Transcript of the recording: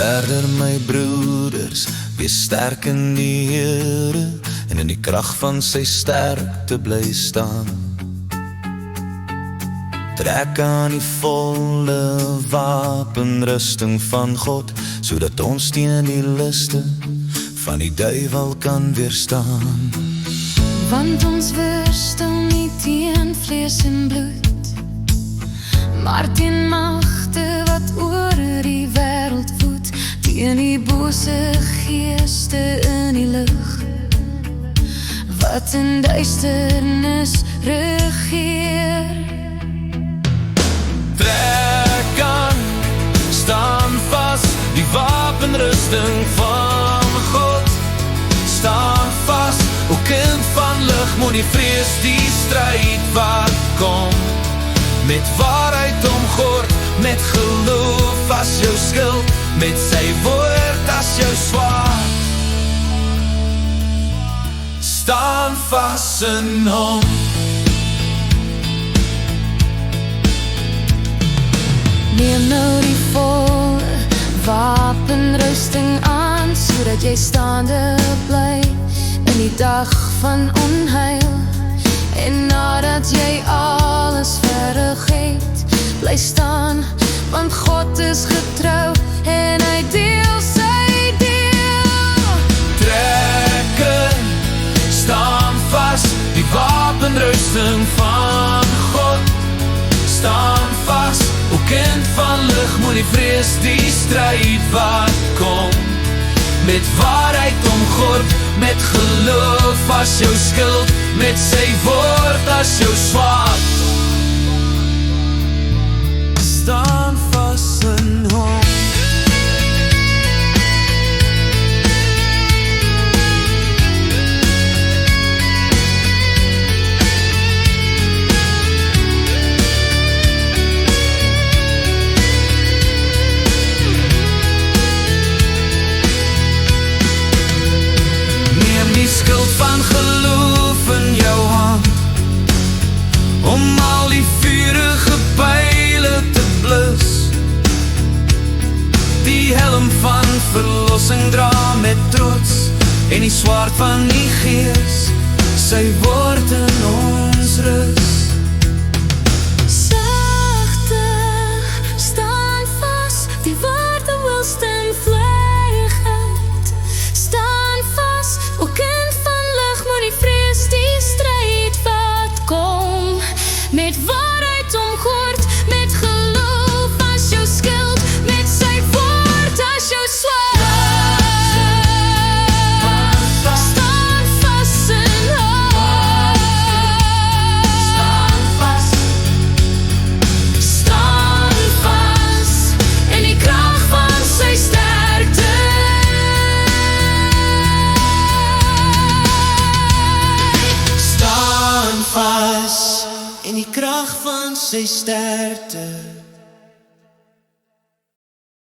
Verder my broeders, wees sterk in die Here en in die krag van sy sterkte bly staan. Trek aan die volle wapenrusting van God, sodat ons teen die liste van die duiwel kan weerstaan. Want ons worstel nie teen vlees en bloed, maar teen magte wat oor die wêreld woed, teen die bose geeste in die lug, wat in duisternis regeer. Trek aan, staan vas, die wapenrusting van God. Staan vas, o kind van lig, moet nie vrees die stryd wat kom. Met waarheid omgord, met geloof as jou skild, met sy woord as jou swaard. Staan vas in hom. Neem nou die volle wapenrusting aan, sodat jy staande bly in die dag van onheil. En nadat jy alles vergeet, bly staan, want God is getrou en hy deel sy deel. Trek in, staan vas, die wapenrusting van God. Staan vas, o kind van lig, moet nie vrees die stryd wat kom. Met waarheid omgord, met geloof as jou skild, met sy woord as jou swaard. Staan vas in hom. Die skild van geloof in jou hand, om al die vurige pyle te blus. Die helm van verlossing dra met trots, en die swaard van die Gees, sy woord in ons rus. Sagte, staan vas, die woorde wil stem vlugheid. Staan vas, o kind van lig, moet nie vrees die stryd wat kom. Met waarheid omgord, met geloof as jou skild, met sy woord as jou swaard. Staan vas in hom. Staan vas. Staan vas in die krag van sy sterkte. Staan vas in die krag van sy sterkte.